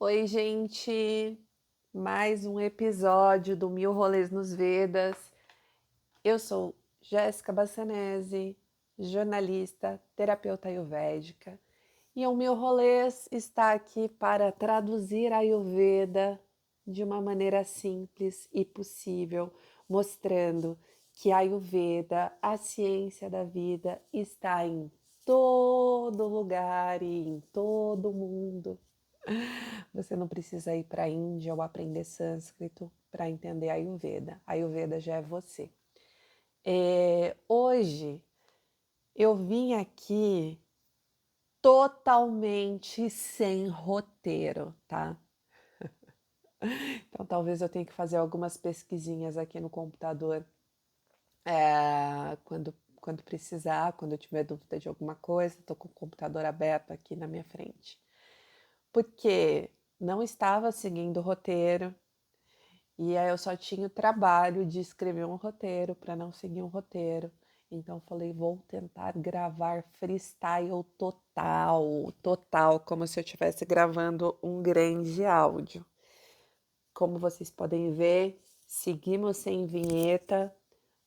Oi, gente! Mais um episódio do Mil Rolês nos Vedas. Eu sou Jéssica Bassanese, jornalista, terapeuta ayurvédica, e o Mil Rolês está aqui para traduzir a Ayurveda de uma maneira simples e possível, mostrando que a Ayurveda, a ciência da vida, está em todo lugar e em todo mundo. Você não precisa ir para a Índia ou aprender sânscrito para entender a Ayurveda. A Ayurveda já é você. Hoje eu vim aqui totalmente sem roteiro, tá? Então talvez eu tenha que fazer algumas pesquisinhas aqui no computador quando precisar, quando eu tiver dúvida de alguma coisa, estou com o computador aberto aqui na minha frente. Porque não estava seguindo o roteiro. E aí eu só tinha o trabalho de escrever um roteiro para não seguir um roteiro. Então eu falei, vou tentar gravar freestyle total, como se eu estivesse gravando um grande áudio. Como vocês podem ver, seguimos sem vinheta,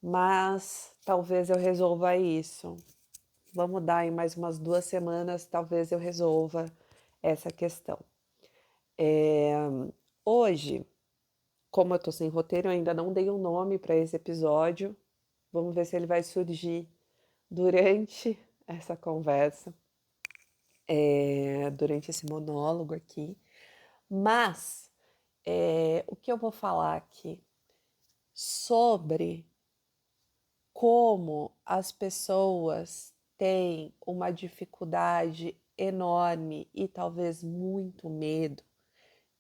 mas talvez eu resolva isso. Vamos dar aí mais umas 2 semanas, talvez eu resolva essa questão. Hoje, como eu tô sem roteiro, eu ainda não dei um nome para esse episódio. Vamos ver se ele vai surgir durante essa conversa, durante esse monólogo aqui. Mas o que eu vou falar aqui sobre como as pessoas têm uma dificuldade enorme e talvez muito medo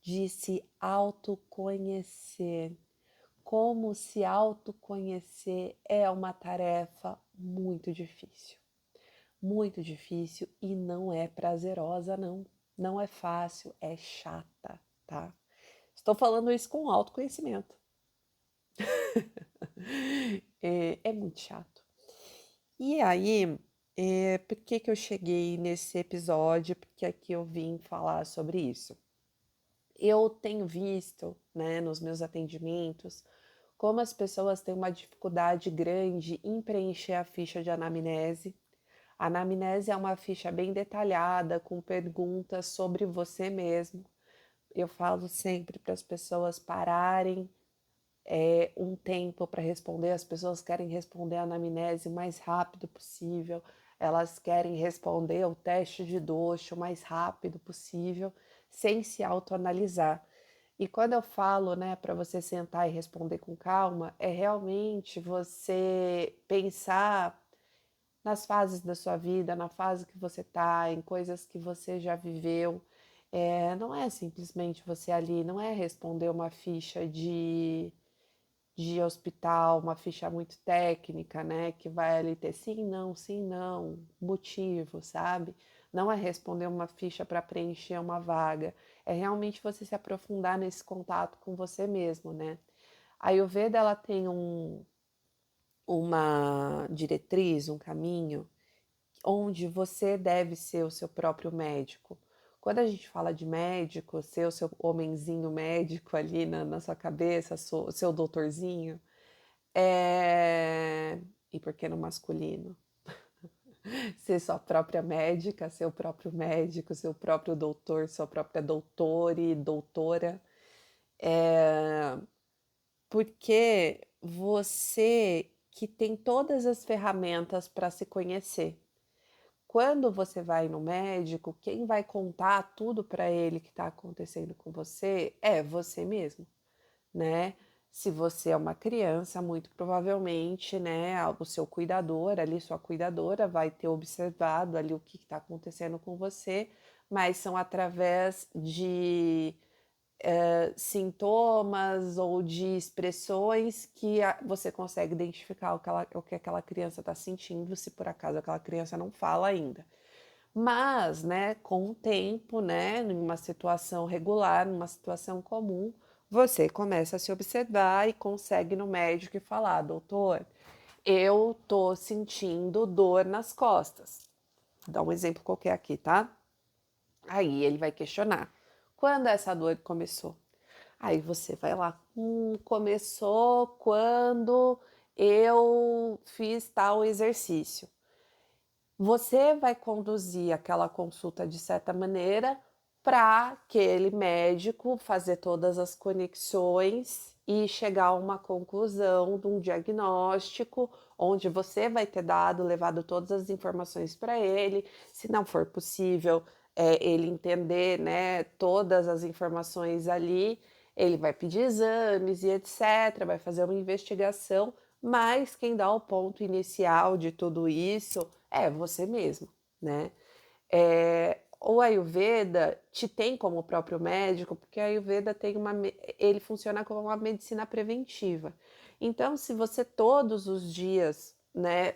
de se autoconhecer. Como se autoconhecer é uma tarefa muito difícil e não é prazerosa, não. Não é fácil, é chata, tá? Estou falando isso com autoconhecimento. É muito chato. E aí, por que eu cheguei nesse episódio? Porque aqui eu vim falar sobre isso. Eu tenho visto, né, nos meus atendimentos, como as pessoas têm uma dificuldade grande em preencher a ficha de anamnese. A anamnese é uma ficha bem detalhada, com perguntas sobre você mesmo. Eu falo sempre para as pessoas pararem um tempo para responder. As pessoas querem responder a anamnese o mais rápido possível, elas querem responder o teste de dosha o mais rápido possível, sem se autoanalisar. E quando eu falo, né, para você sentar e responder com calma, é realmente você pensar nas fases da sua vida, na fase que você está, em coisas que você já viveu. Não é simplesmente você ali, não é responder uma ficha de hospital, uma ficha muito técnica, né? Que vai ali ter sim, não, motivo, sabe? Não é responder uma ficha para preencher uma vaga, é realmente você se aprofundar nesse contato com você mesmo, né? A Ayurveda, ela tem uma diretriz, um caminho, onde você deve ser o seu próprio médico. Quando a gente fala de médico, ser o seu homenzinho médico ali na sua cabeça, seu doutorzinho, é... E por que no masculino? Ser sua própria médica, seu próprio médico, seu próprio doutor, sua própria doutora e doutora. É... Porque você que tem todas as ferramentas para se conhecer. Quando você vai no médico, quem vai contar tudo para ele que está acontecendo com você é você mesmo, né? Se você é uma criança, muito provavelmente, né, o seu cuidador ali, sua cuidadora, vai ter observado ali o que está acontecendo com você, mas são através de sintomas ou de expressões que você consegue identificar o que aquela criança está sentindo, se por acaso aquela criança não fala ainda. Mas, né, com o tempo, né, numa situação regular, numa situação comum, você começa a se observar e consegue ir no médico e falar, doutor, eu tô sentindo dor nas costas. Vou dar um exemplo qualquer aqui, tá? Aí ele vai questionar. Quando essa dor começou? Aí você vai lá, começou quando eu fiz tal exercício. Você vai conduzir aquela consulta de certa maneira para aquele médico fazer todas as conexões e chegar a uma conclusão de um diagnóstico, onde você vai ter levado todas as informações para ele. Se não for possível, ele entender, né, todas as informações ali, ele vai pedir exames e etc, vai fazer uma investigação, mas quem dá o ponto inicial de tudo isso é você mesmo, né. O Ayurveda te tem como próprio médico, porque a Ayurveda tem ele funciona como uma medicina preventiva. Então, se você todos os dias, né,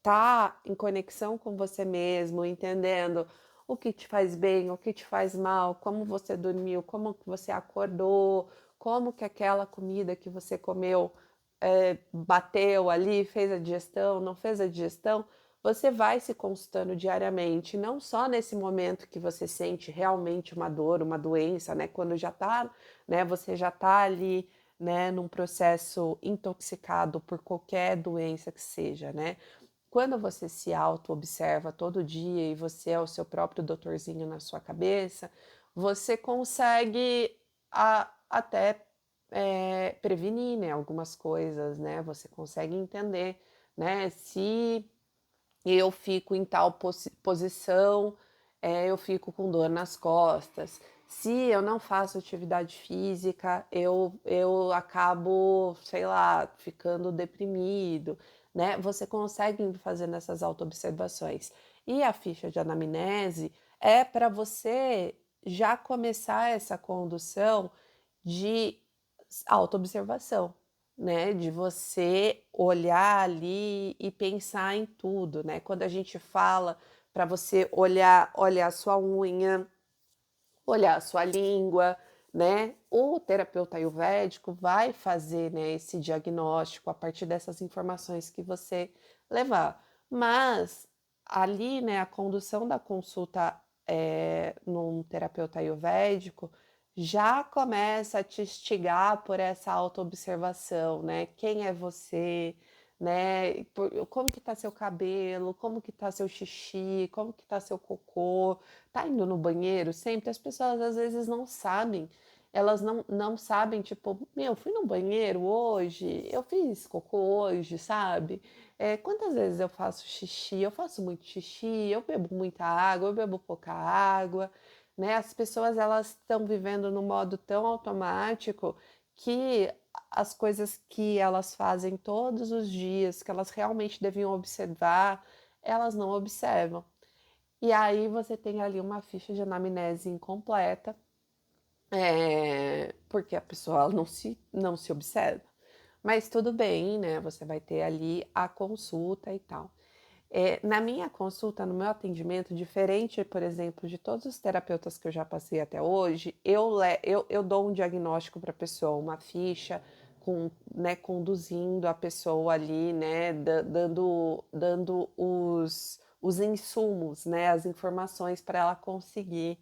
tá em conexão com você mesmo, entendendo o que te faz bem, o que te faz mal, como você dormiu, como que você acordou, como que aquela comida que você comeu, bateu ali, fez a digestão, não fez a digestão, você vai se consultando diariamente, não só nesse momento que você sente realmente uma dor, uma doença, né, quando já tá, né, você já tá ali, né, num processo intoxicado por qualquer doença que seja, né. Quando você se auto-observa todo dia e você é o seu próprio doutorzinho na sua cabeça, você consegue até prevenir, né, algumas coisas, né? Você consegue entender, né? Se eu fico em tal posição, eu fico com dor nas costas. Se eu não faço atividade física, eu acabo, sei lá, ficando deprimido, né? Você consegue ir fazendo essas autoobservações. E a ficha de anamnese é para você já começar essa condução de autoobservação, né, de você olhar ali e pensar em tudo, né? Quando a gente fala para você olhar a sua unha, olhar a sua língua, né? O terapeuta ayurvédico vai fazer, né, esse diagnóstico a partir dessas informações que você levar. Mas ali, né, a condução da consulta num terapeuta ayurvédico já começa a te instigar por essa autoobservação, né? Quem é você, né? Como que tá seu cabelo, como que tá seu xixi, como que tá seu cocô, tá indo no banheiro sempre? As pessoas às vezes não sabem, elas não sabem, tipo, meu, fui no banheiro hoje, eu fiz cocô hoje, sabe? Quantas vezes eu faço xixi? Eu faço muito xixi, eu bebo muita água, eu bebo pouca água, né? As pessoas elas estão vivendo num modo tão automático que as coisas que elas fazem todos os dias, que elas realmente deviam observar, elas não observam. E aí você tem ali uma ficha de anamnese incompleta, porque a pessoa não se observa. Mas tudo bem, né? Você vai ter ali a consulta e tal. Na minha consulta, no meu atendimento, diferente, por exemplo, de todos os terapeutas que eu já passei até hoje, eu dou um diagnóstico para a pessoa, uma ficha, né, conduzindo a pessoa ali, né, dando os insumos, né, as informações para ela conseguir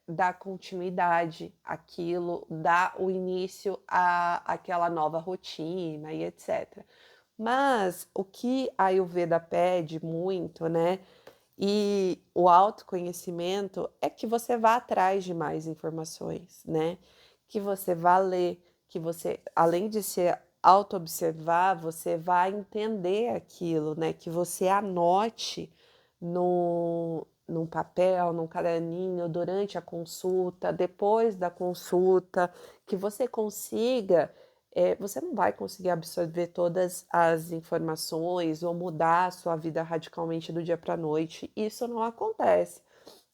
dar continuidade àquilo, dar o início àquela nova rotina e etc. Mas o que a Ayurveda pede muito, né, e o autoconhecimento é que você vá atrás de mais informações, né, que você vá ler, que você, além de se auto-observar, você vai entender aquilo, né, que você anote num papel, num caderninho, durante a consulta, depois da consulta, que você consiga você não vai conseguir absorver todas as informações ou mudar a sua vida radicalmente do dia para a noite. Isso não acontece.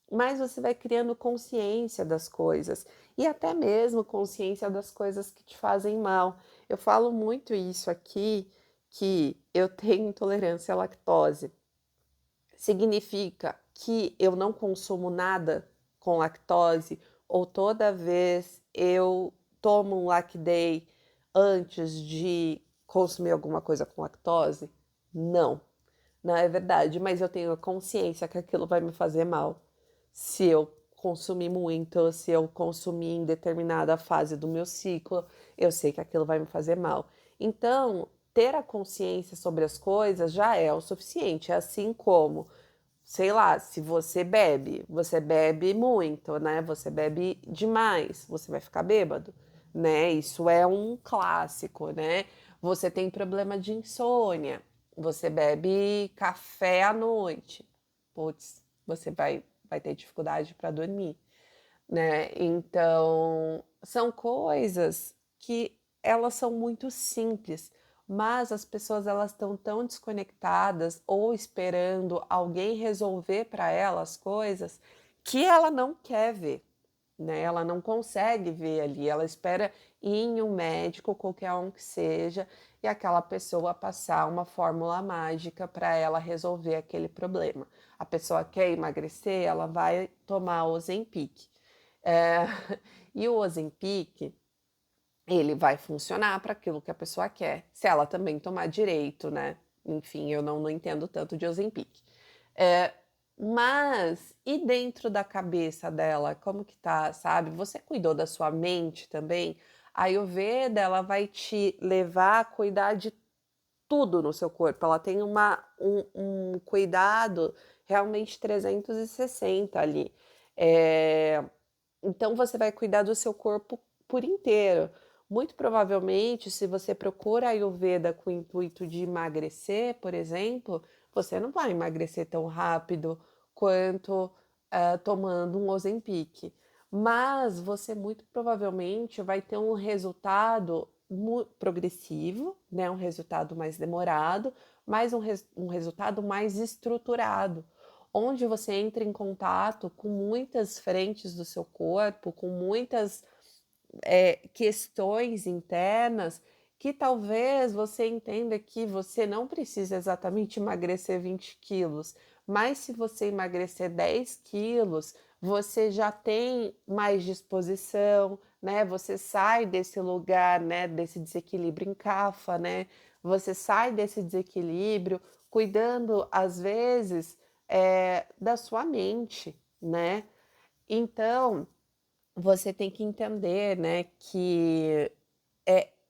Mas você vai criando consciência das coisas e até mesmo consciência das coisas que te fazem mal. Eu falo muito isso aqui, que eu tenho intolerância à lactose. Significa que eu não consumo nada com lactose ou toda vez eu tomo um Lac Day antes de consumir alguma coisa com lactose? Não, não é verdade, mas eu tenho a consciência que aquilo vai me fazer mal se eu consumir muito, se eu consumir em determinada fase do meu ciclo, eu sei que aquilo vai me fazer mal. Então, ter a consciência sobre as coisas já é o suficiente, é assim como, sei lá, se você bebe muito, né? Você bebe demais, você vai ficar bêbado, né? Isso é um clássico, né? Você tem problema de insônia, você bebe café à noite, putz, você vai ter dificuldade para dormir, né? Então, são coisas que elas são muito simples, mas as pessoas elas estão tão desconectadas ou esperando alguém resolver para elas as coisas que ela não quer ver, né? Ela não consegue ver ali, ela espera ir em um médico, qualquer um que seja, e aquela pessoa passar uma fórmula mágica para ela resolver aquele problema. A pessoa quer emagrecer, ela vai tomar o Ozempic. É, e o Ozempic, ele vai funcionar para aquilo que a pessoa quer, se ela também tomar direito, né? Enfim, eu não entendo tanto de Ozempic. É, mas, e dentro da cabeça dela, como que tá, sabe? Você cuidou da sua mente também? A Ayurveda, ela vai te levar a cuidar de tudo no seu corpo. Ela tem um cuidado realmente 360 ali. É, então você vai cuidar do seu corpo por inteiro. Muito provavelmente, se você procura a Ayurveda com o intuito de emagrecer, por exemplo, você não vai emagrecer tão rápido quanto tomando um Ozempic. Mas você muito provavelmente vai ter um resultado progressivo, né? Um resultado mais demorado, mas um resultado mais estruturado, onde você entra em contato com muitas frentes do seu corpo, com muitas questões internas que talvez você entenda que você não precisa exatamente emagrecer 20 quilos, mas se você emagrecer 10 quilos, você já tem mais disposição, né? Você sai desse lugar, né? Desse desequilíbrio em Kapha, né? Você sai desse desequilíbrio cuidando, às vezes, da sua mente, né? Então, você tem que entender, né, que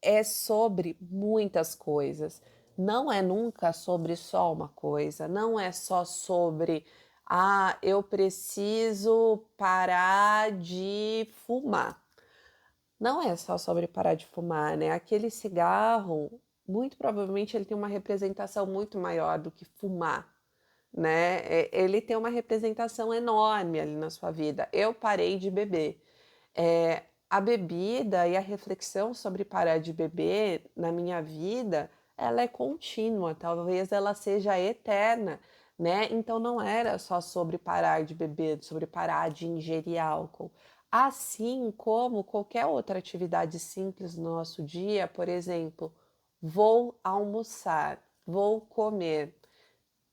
é sobre muitas coisas. Não é nunca sobre só uma coisa, não é só sobre, eu preciso parar de fumar. Não é só sobre parar de fumar, né? Aquele cigarro, muito provavelmente ele tem uma representação muito maior do que fumar, né? Ele tem uma representação enorme ali na sua vida. Eu parei de beber. A bebida e a reflexão sobre parar de beber na minha vida, ela é contínua, talvez ela seja eterna, né? Então não era só sobre parar de beber, sobre parar de ingerir álcool. Assim como qualquer outra atividade simples no nosso dia, por exemplo, vou almoçar, vou comer.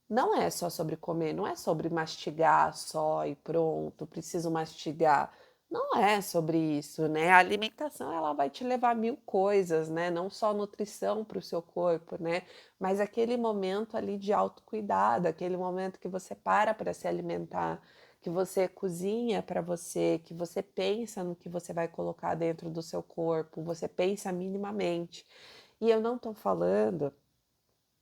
Não é só sobre comer, não é sobre mastigar só e pronto, preciso mastigar. Não é sobre isso, né? A alimentação ela vai te levar a mil coisas, né? Não só nutrição para o seu corpo, né? Mas aquele momento ali de autocuidado, aquele momento que você para se alimentar, que você cozinha para você, que você pensa no que você vai colocar dentro do seu corpo, você pensa minimamente. E eu não estou falando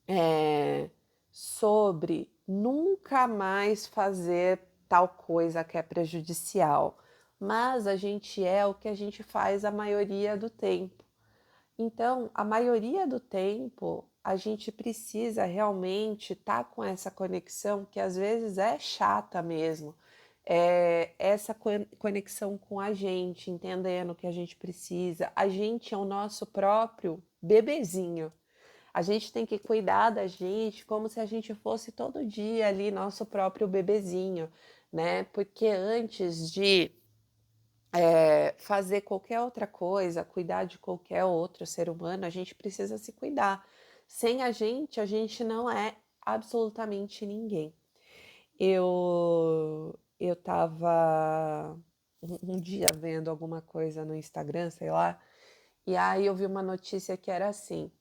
eh, sobre nunca mais fazer tal coisa que é prejudicial, mas a gente é o que a gente faz a maioria do tempo. Então, a maioria do tempo, a gente precisa realmente estar com essa conexão que às vezes é chata mesmo. Essa conexão com a gente, entendendo o que a gente precisa. A gente é o nosso próprio bebezinho. A gente tem que cuidar da gente como se a gente fosse todo dia ali nosso próprio bebezinho, né? Porque antes de fazer qualquer outra coisa, cuidar de qualquer outro ser humano, a gente precisa se cuidar. Sem a gente não é absolutamente ninguém. Eu tava um dia vendo alguma coisa no Instagram, sei lá, e aí eu vi uma notícia que era assim: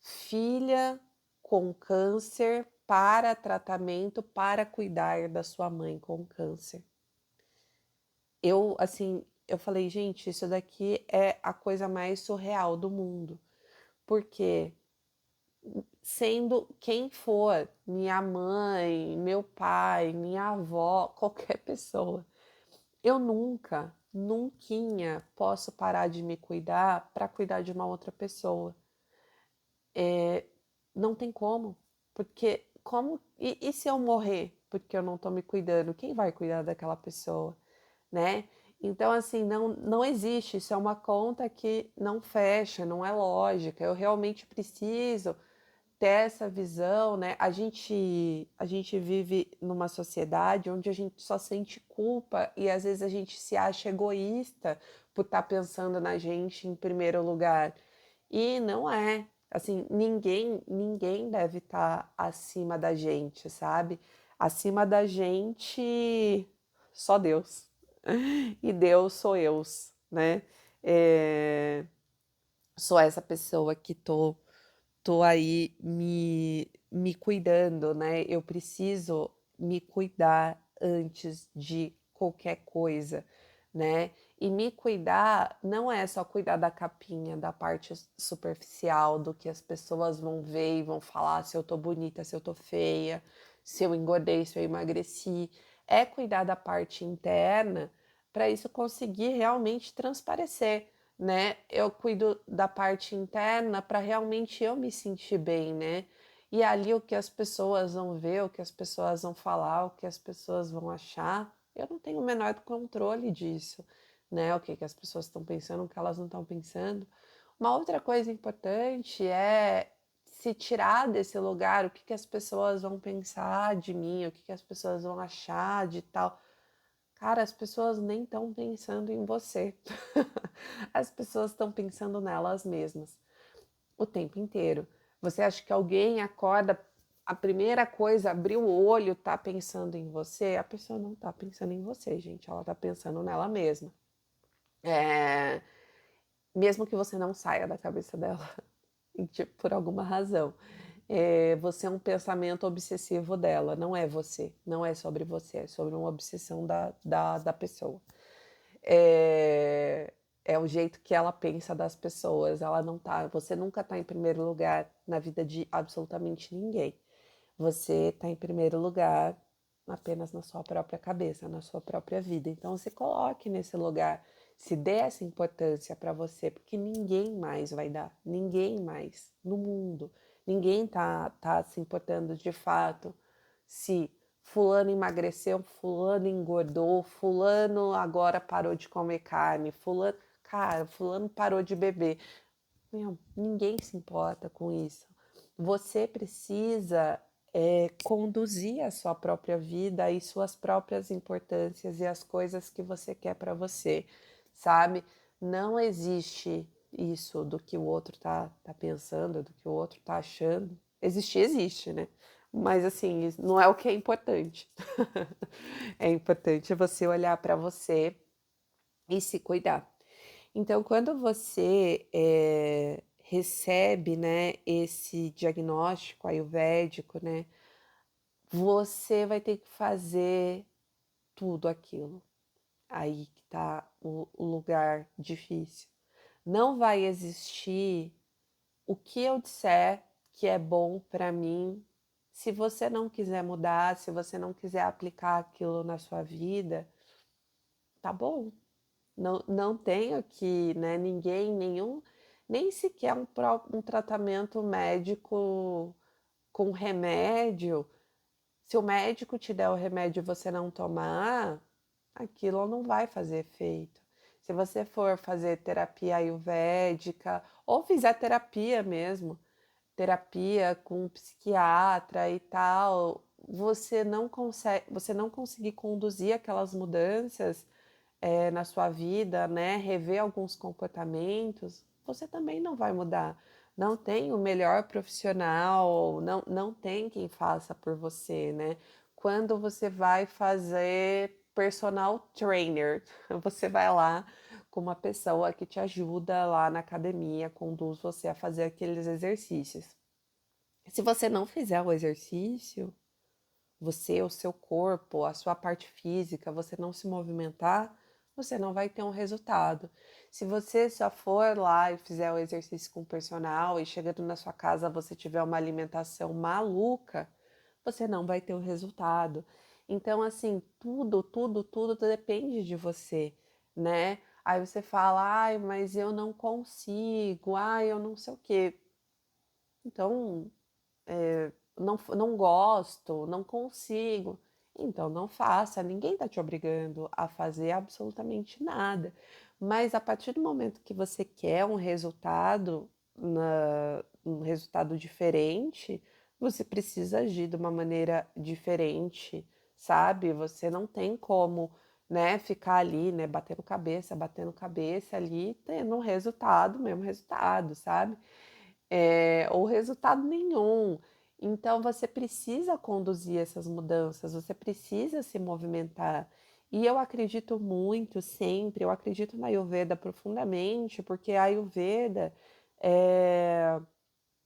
filha com câncer para tratamento para cuidar da sua mãe com câncer. eu falei: "Gente, isso daqui é a coisa mais surreal do mundo", porque sendo quem for, minha mãe, meu pai, minha avó, qualquer pessoa, eu nunca, nunquinha posso parar de me cuidar para cuidar de uma outra pessoa. Não tem como, porque e se eu morrer porque eu não tô me cuidando, quem vai cuidar daquela pessoa, né? Então, assim, não existe, isso é uma conta que não fecha, não é lógica. Eu realmente preciso ter essa visão, né? A gente vive numa sociedade onde a gente só sente culpa e às vezes a gente se acha egoísta por estar pensando na gente em primeiro lugar. E não é. Assim, ninguém deve estar acima da gente, sabe? Acima da gente, só Deus. E Deus sou eu, né? É, sou essa pessoa que tô aí me cuidando, né? Eu preciso me cuidar antes de qualquer coisa, né? E me cuidar não é só cuidar da capinha, da parte superficial, do que as pessoas vão ver e vão falar se eu tô bonita, se eu tô feia, se eu engordei, se eu emagreci. É cuidar da parte interna para isso conseguir realmente transparecer, né? Eu cuido da parte interna para realmente eu me sentir bem, né? E ali o que as pessoas vão ver, o que as pessoas vão falar, o que as pessoas vão achar, eu não tenho o menor controle disso, né? O que as pessoas estão pensando, o que elas não estão pensando. Uma outra coisa importante é se tirar desse lugar, o que as pessoas vão pensar de mim, o que as pessoas vão achar de tal. Cara, as pessoas nem estão pensando em você. As pessoas estão pensando nelas mesmas o tempo inteiro. Você acha que alguém acorda, a primeira coisa, abriu o olho, tá pensando em você? A pessoa não tá pensando em você, gente. Ela tá pensando nela mesma. É, mesmo que você não saia da cabeça dela, tipo, por alguma razão. Você é um pensamento obsessivo dela, não é você, não é sobre você, é sobre uma obsessão da pessoa. É, é o jeito que ela pensa das pessoas, ela não tá, você nunca tá em primeiro lugar na vida de absolutamente ninguém. Você tá em primeiro lugar apenas na sua própria cabeça, na sua própria vida. Então se coloque nesse lugar, se dê essa importância para você, porque ninguém mais vai dar, ninguém mais no mundo, ninguém tá se importando de fato se fulano emagreceu, fulano engordou, fulano agora parou de comer carne, fulano, cara, fulano parou de beber. Meu, ninguém se importa com isso. Você precisa conduzir a sua própria vida e suas próprias importâncias e as coisas que você quer para você, sabe? Não existe isso do que o outro tá pensando, do que o outro tá achando. Existir, existe, né? Mas assim, não é o que é importante. É importante você olhar para você e se cuidar. Então, quando você recebe, né, esse diagnóstico ayurvédico, né, você vai ter que fazer tudo aquilo. Aí que tá o lugar difícil. Não vai existir o que eu disser que é bom para mim. Se você não quiser mudar, se você não quiser aplicar aquilo na sua vida, tá bom. Não tenho que, né, ninguém, nenhum, nem sequer um tratamento médico com remédio. Se o médico te der o remédio e você não tomar, aquilo não vai fazer efeito. Se você for fazer terapia ayurvédica ou fizer terapia mesmo, terapia com um psiquiatra e tal, você não conseguir conduzir aquelas mudanças na sua vida, né, rever alguns comportamentos, você também não vai mudar. Não tem o melhor profissional, não tem quem faça por você, né? Quando você vai fazer personal trainer, você vai lá com uma pessoa que te ajuda lá na academia, conduz você a fazer aqueles exercícios. Se você não fizer o exercício, você, o seu corpo, a sua parte física, você não se movimentar, você não vai ter um resultado. Se você só for lá e fizer o exercício com o personal e chegando na sua casa você tiver uma alimentação maluca, você não vai ter o resultado. Então, assim, tudo depende de você, né? Aí você fala, ai, mas eu não consigo, ai, eu não sei o quê. Então, não gosto, não consigo. Então não faça, ninguém está te obrigando a fazer absolutamente nada. Mas a partir do momento que você quer um resultado diferente, você precisa agir de uma maneira diferente, sabe? Você não tem como, né, ficar ali, né, batendo cabeça ali, tendo um resultado, mesmo resultado, sabe? Ou resultado nenhum. Então você precisa conduzir essas mudanças, você precisa se movimentar. E eu acredito muito, sempre, eu acredito na Ayurveda profundamente, porque a Ayurveda eh,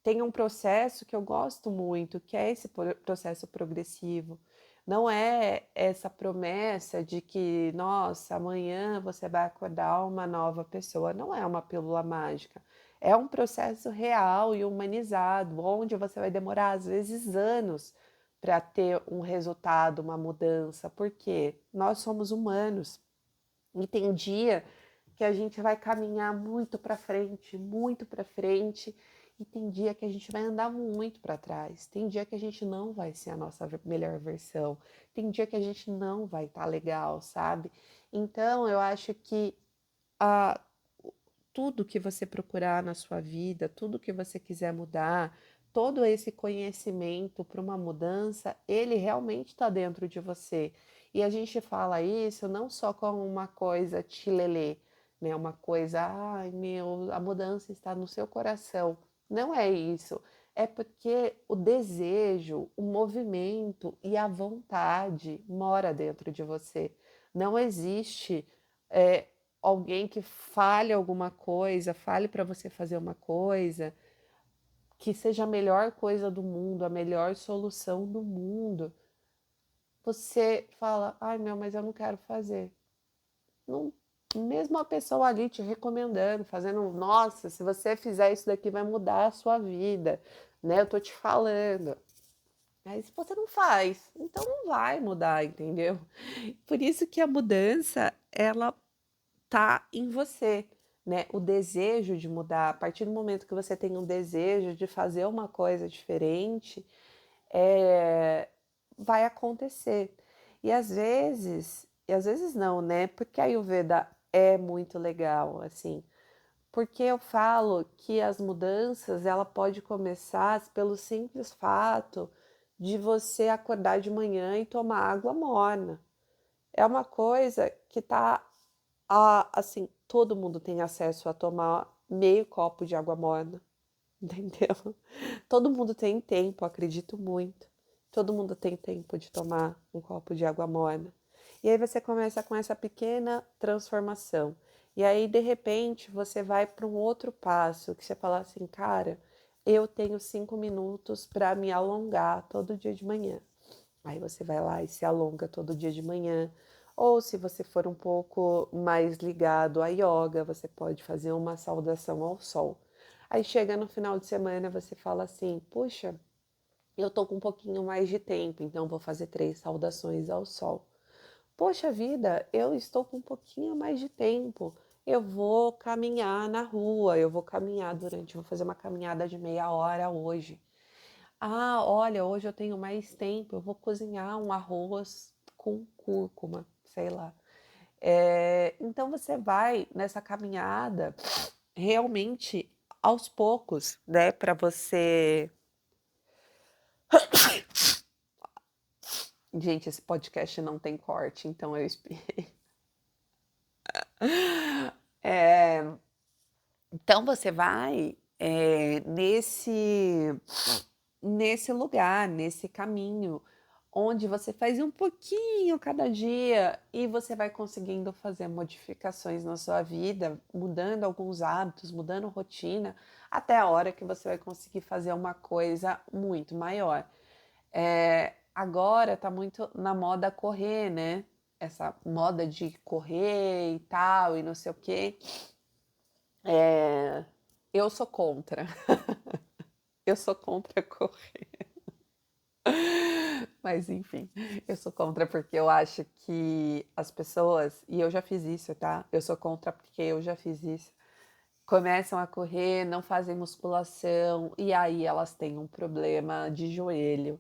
tem um processo que eu gosto muito, que é esse processo progressivo. Não é essa promessa de que, nossa, amanhã você vai acordar uma nova pessoa. Não é uma pílula mágica. É um processo real e humanizado, onde você vai demorar, às vezes, anos para ter um resultado, uma mudança, porque nós somos humanos e tem dia que a gente vai caminhar muito para frente, e tem dia que a gente vai andar muito para trás. Tem dia que a gente não vai ser a nossa melhor versão. Tem dia que a gente não vai estar legal, sabe? Então, eu acho que a, tudo que você procurar na sua vida, tudo que você quiser mudar, todo esse conhecimento para uma mudança, ele realmente está dentro de você. E a gente fala isso não só como uma coisa tilelê, né? Uma coisa, ai meu, a mudança está no seu coração. Não é isso. É porque o desejo, o movimento e a vontade mora dentro de você. Não existe é, alguém que fale alguma coisa, fale para você fazer uma coisa, que seja a melhor coisa do mundo, a melhor solução do mundo. Você fala, ai meu, mas eu não quero fazer. Não, mesmo a pessoa ali te recomendando, fazendo, nossa, se você fizer isso daqui vai mudar a sua vida, né? Eu tô te falando. Mas você não faz, então não vai mudar, entendeu? Por isso que a mudança, ela tá em você, né? O desejo de mudar, a partir do momento que você tem um desejo de fazer uma coisa diferente, é, vai acontecer. E às vezes não, né? Porque a Ayurveda é muito legal, assim, porque eu falo que as mudanças, ela pode começar pelo simples fato de você acordar de manhã e tomar água morna. É uma coisa que tá assim, todo mundo tem acesso a tomar meio copo de água morna, entendeu? Todo mundo tem tempo, acredito muito. Todo mundo tem tempo de tomar um copo de água morna. E aí você começa com essa pequena transformação. E aí, de repente, você vai para um outro passo, que você fala assim, cara, eu tenho 5 minutos para me alongar todo dia de manhã. Aí você vai lá e se alonga todo dia de manhã. Ou se você for um pouco mais ligado à yoga, você pode fazer uma saudação ao sol. Aí chega no final de semana, você fala assim: puxa, eu tô com um pouquinho mais de tempo, então vou fazer 3 saudações ao sol. Poxa vida, eu estou com um pouquinho mais de tempo. Eu vou caminhar na rua, vou fazer uma caminhada de meia hora hoje. Ah, olha, hoje eu tenho mais tempo, eu vou cozinhar um arroz com cúrcuma, sei lá. Então você vai nessa caminhada realmente aos poucos, né? Para você. Gente, esse podcast não tem corte, então eu espirrei. É, então você vai nesse lugar, nesse caminho, onde você faz um pouquinho cada dia e você vai conseguindo fazer modificações na sua vida, mudando alguns hábitos, mudando rotina, até a hora que você vai conseguir fazer uma coisa muito maior. Agora tá muito na moda correr, né? essa moda de correr e tal, e não sei o quê, é, eu sou contra. Eu sou contra correr. Mas enfim, eu sou contra porque eu acho que as pessoas, e eu já fiz isso, tá? Eu sou contra porque eu já fiz isso. Começam a correr, não fazem musculação e aí elas têm um problema de joelho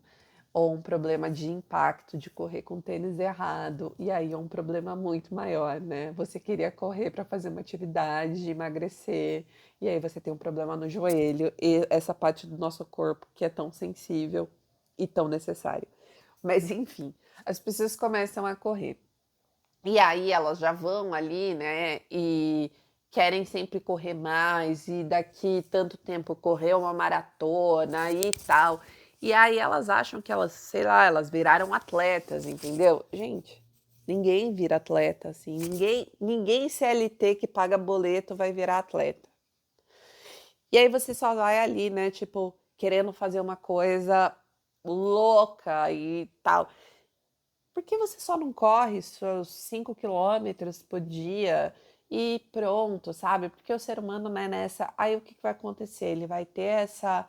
ou um problema de impacto de correr com tênis errado, e aí é um problema muito maior, né? Você queria correr para fazer uma atividade, emagrecer, e aí você tem um problema no joelho e essa parte do nosso corpo que é tão sensível e tão necessário. Mas enfim, as pessoas começam a correr. E aí elas já vão ali, né? E querem sempre correr mais, e daqui tanto tempo correr uma maratona e tal. E aí elas acham que elas, sei lá, elas viraram atletas, entendeu? Gente, ninguém vira atleta assim, ninguém CLT que paga boleto vai virar atleta. E aí você só vai ali, né, tipo, querendo fazer uma coisa louca e tal. Por que você só não corre seus 5 quilômetros por dia e pronto, sabe? Porque o ser humano não é nessa. Aí o que que vai acontecer? Ele vai ter essa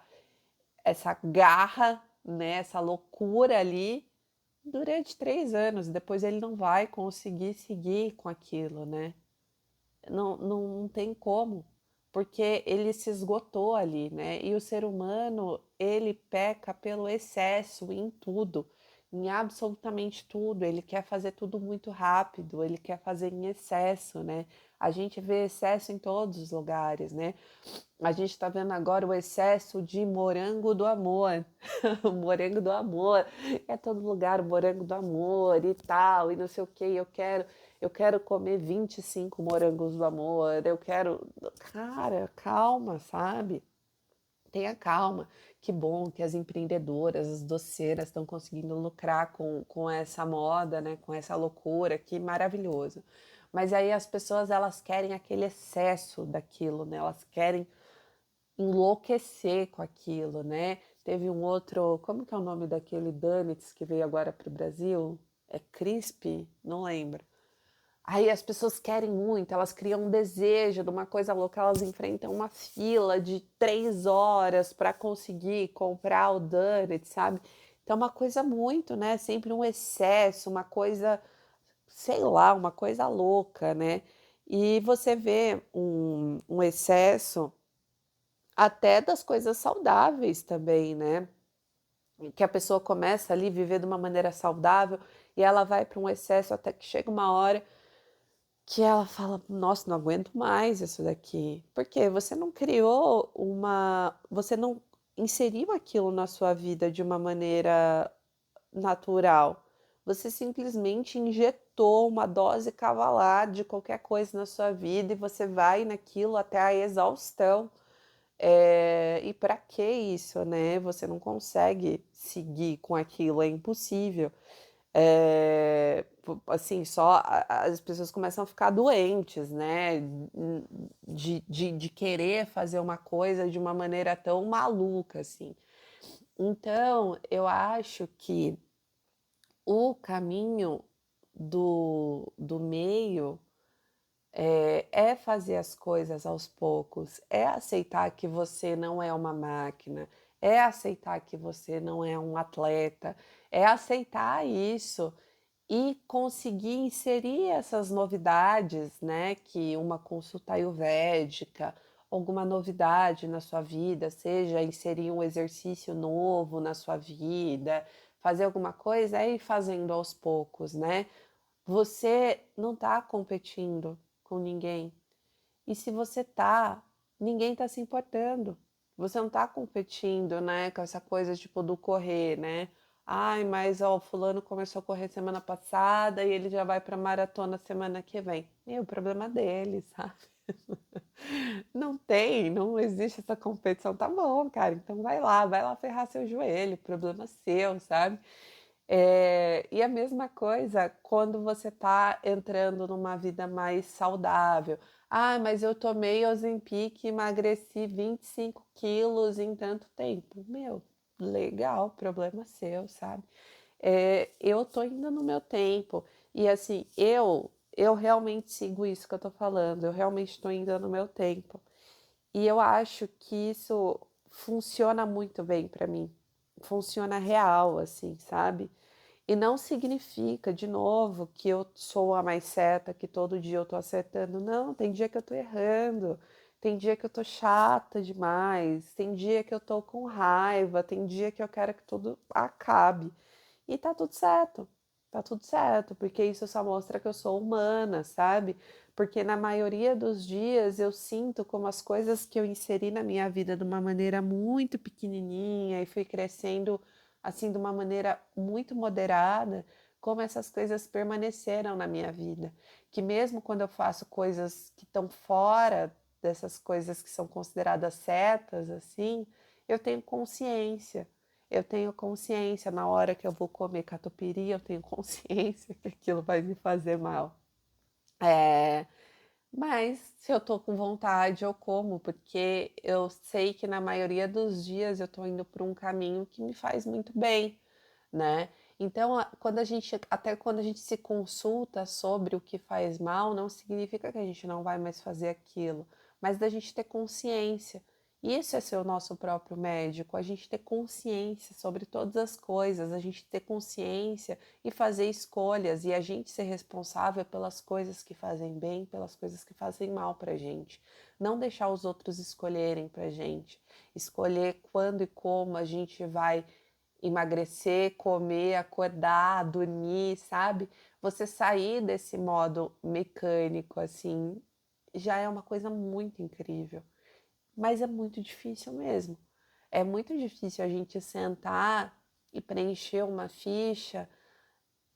garra, né? Essa loucura ali durante 3 anos. Depois ele não vai conseguir seguir com aquilo, né? Não tem como, porque ele se esgotou ali, né? E o ser humano, ele peca pelo excesso em tudo, em absolutamente tudo. Ele quer fazer tudo muito rápido, ele quer fazer em excesso, né? A gente vê excesso em todos os lugares, né? A gente tá vendo agora o excesso de morango do amor. O morango do amor. É todo lugar o morango do amor e tal, e não sei o que. Eu quero comer 25 morangos do amor. Eu quero. Cara, calma, sabe? Tenha calma. Que bom que as empreendedoras, as doceiras estão conseguindo lucrar com essa moda, né? Com essa loucura. Que maravilhoso. Mas aí as pessoas elas querem aquele excesso daquilo, né? Elas querem enlouquecer com aquilo, né? Teve um outro, como que é o nome daquele Danitz que veio agora para o Brasil? É Crisp? Não lembro. Aí as pessoas querem muito, elas criam um desejo de uma coisa louca, elas enfrentam uma fila de 3 horas para conseguir comprar o Danitz, sabe? Então é uma coisa muito, né? Sempre um excesso, uma coisa, sei lá, uma coisa louca, né? E você vê um excesso até das coisas saudáveis também, né? Que a pessoa começa ali a viver de uma maneira saudável e ela vai para um excesso até que chega uma hora que ela fala: "Nossa, não aguento mais isso daqui". Porque você não criou você não inseriu aquilo na sua vida de uma maneira natural. Você simplesmente injetou uma dose cavalar de qualquer coisa na sua vida e você vai naquilo até a exaustão. E para que isso, né? Você não consegue seguir com aquilo, é impossível. Assim, só as pessoas começam a ficar doentes, né? De querer fazer uma coisa de uma maneira tão maluca, assim. Então, eu acho que o caminho do meio é fazer as coisas aos poucos, é aceitar que você não é uma máquina, é aceitar que você não é um atleta, é aceitar isso e conseguir inserir essas novidades, né? Que uma consulta ayurvédica, alguma novidade na sua vida, seja inserir um exercício novo na sua vida, fazer alguma coisa, é ir fazendo aos poucos, né? Você não está competindo com ninguém. E se você tá, ninguém tá se importando. Você não tá competindo, né, com essa coisa tipo do correr, né? Ai, mas ó, o fulano começou a correr semana passada e ele já vai pra maratona semana que vem. É o problema dele, sabe? Não tem, não existe essa competição. Tá bom, cara, então vai lá ferrar seu joelho, problema seu, sabe? E a mesma coisa quando você tá entrando numa vida mais saudável. Ah, mas eu tomei Ozempic e emagreci 25 quilos em tanto tempo. Meu, legal, problema seu, sabe? Eu tô indo no meu tempo. E assim, eu realmente sigo isso que eu tô falando, eu realmente estou indo no meu tempo. E eu acho que isso funciona muito bem para mim. Funciona real, assim, sabe? E não significa, de novo, que eu sou a mais certa, que todo dia eu tô acertando. Não, tem dia que eu tô errando, tem dia que eu tô chata demais, tem dia que eu tô com raiva, tem dia que eu quero que tudo acabe. E tá tudo certo. Tá tudo certo, porque isso só mostra que eu sou humana, sabe? Porque na maioria dos dias eu sinto como as coisas que eu inseri na minha vida de uma maneira muito pequenininha e fui crescendo assim de uma maneira muito moderada, como essas coisas permaneceram na minha vida. Que mesmo quando eu faço coisas que estão fora dessas coisas que são consideradas certas, assim, eu tenho consciência. Eu tenho consciência na hora que eu vou comer catupiry, eu tenho consciência que aquilo vai me fazer mal. É, mas se eu tô com vontade, eu como, porque eu sei que na maioria dos dias eu tô indo por um caminho que me faz muito bem, né? Então, quando a gente, até quando a gente se consulta sobre o que faz mal, não significa que a gente não vai mais fazer aquilo, mas da gente ter consciência. Isso é ser o nosso próprio médico, a gente ter consciência sobre todas as coisas, a gente ter consciência e fazer escolhas e a gente ser responsável pelas coisas que fazem bem, pelas coisas que fazem mal pra gente. Não deixar os outros escolherem pra gente. Escolher quando e como a gente vai emagrecer, comer, acordar, dormir, sabe? Você sair desse modo mecânico assim já é uma coisa muito incrível, mas é muito difícil mesmo. É muito difícil a gente sentar e preencher uma ficha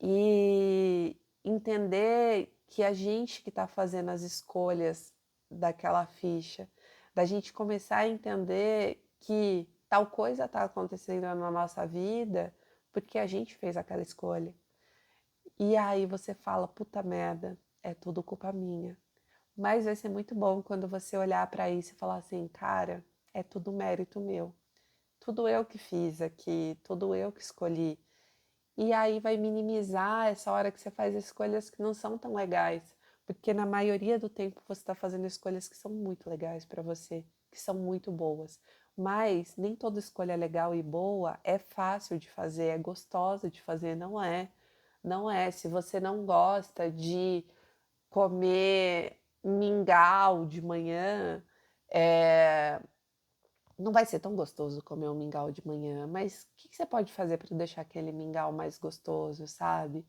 e entender que a gente que está fazendo as escolhas daquela ficha, da gente começar a entender que tal coisa está acontecendo na nossa vida porque a gente fez aquela escolha. E aí você fala, puta merda, é tudo culpa minha. Mas vai ser muito bom quando você olhar para isso e falar assim, cara, é tudo mérito meu. Tudo eu que fiz aqui, tudo eu que escolhi. E aí vai minimizar essa hora que você faz escolhas que não são tão legais, porque na maioria do tempo você está fazendo escolhas que são muito legais para você, que são muito boas. Mas nem toda escolha legal e boa é fácil de fazer, é gostosa de fazer, não é? Não é. Se você não gosta de comer mingau de manhã, é, não vai ser tão gostoso comer um mingau de manhã, mas o que você pode fazer para deixar aquele mingau mais gostoso, sabe?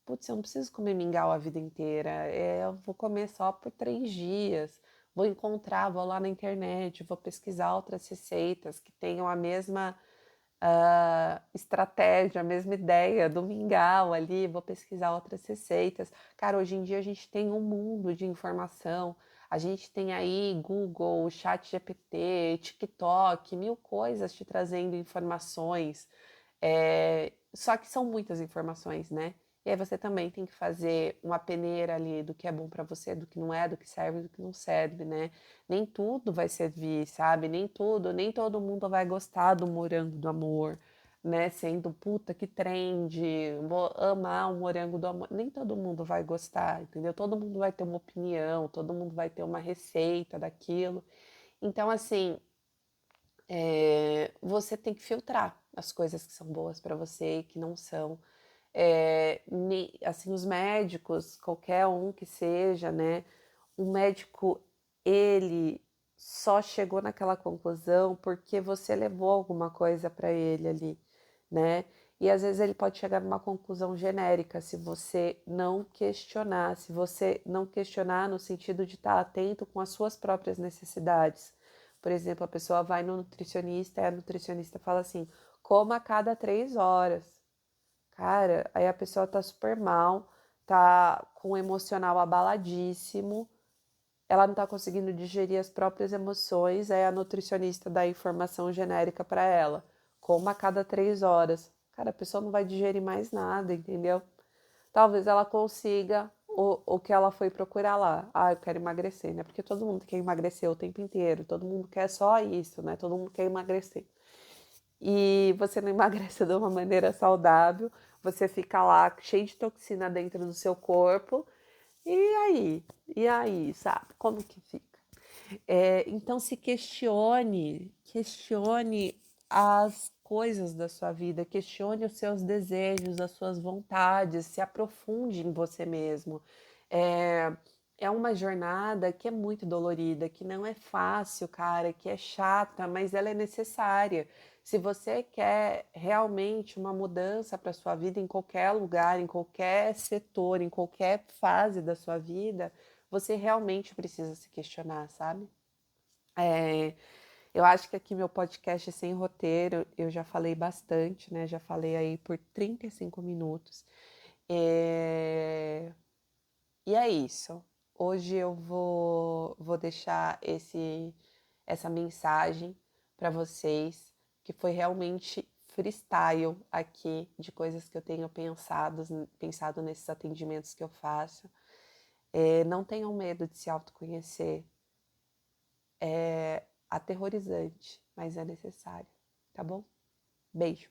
Putz, eu não preciso comer mingau a vida inteira, eu vou comer só por 3 dias. Vou encontrar, vou lá na internet, vou pesquisar outras receitas que tenham a mesma estratégia, a mesma ideia do mingau ali, vou pesquisar outras receitas. Cara, hoje em dia a gente tem um mundo de informação, a gente tem aí Google, ChatGPT, TikTok, mil coisas te trazendo informações. Só que são muitas informações, né? E aí você também tem que fazer uma peneira ali do que é bom para você, do que não é, do que serve, do que não serve, né? Nem tudo vai servir, sabe? Nem tudo, nem todo mundo vai gostar do morango do amor, né? Sendo puta que trend, vou amar o morango do amor. Nem todo mundo vai gostar, entendeu? Todo mundo vai ter uma opinião, todo mundo vai ter uma receita daquilo. Então, assim, você tem que filtrar as coisas que são boas para você e que não são. Assim, os médicos, qualquer um que seja, né? O médico, ele só chegou naquela conclusão porque você levou alguma coisa para ele ali, né? E às vezes ele pode chegar numa conclusão genérica se você não questionar, se você não questionar no sentido de estar atento com as suas próprias necessidades. Por exemplo, a pessoa vai no nutricionista e a nutricionista fala assim: coma a cada 3 horas. Cara, aí a pessoa tá super mal, tá com o emocional abaladíssimo, ela não tá conseguindo digerir as próprias emoções, aí a nutricionista dá informação genérica para ela, coma a cada 3 horas. Cara, a pessoa não vai digerir mais nada, entendeu? Talvez ela consiga o que ela foi procurar lá. Ah, eu quero emagrecer, né? Porque todo mundo quer emagrecer o tempo inteiro, todo mundo quer só isso, né? Todo mundo quer emagrecer. E você não emagrece de uma maneira saudável, você fica lá cheio de toxina dentro do seu corpo, e aí? E aí, sabe? Como que fica? Então se questione as coisas da sua vida, questione os seus desejos, as suas vontades, se aprofunde em você mesmo. É, é uma jornada que é muito dolorida, que não é fácil, cara, que é chata, mas ela é necessária. Se você quer realmente uma mudança para sua vida em qualquer lugar, em qualquer setor, em qualquer fase da sua vida, você realmente precisa se questionar, sabe? É, eu acho que aqui meu podcast é sem roteiro, eu já falei bastante, né? Já falei aí por 35 minutos. É, e é isso. Hoje eu vou deixar essa mensagem para vocês, que foi realmente freestyle aqui de coisas que eu tenho pensado nesses atendimentos que eu faço. Não tenham medo de se autoconhecer. É aterrorizante, mas é necessário, tá bom? Beijo.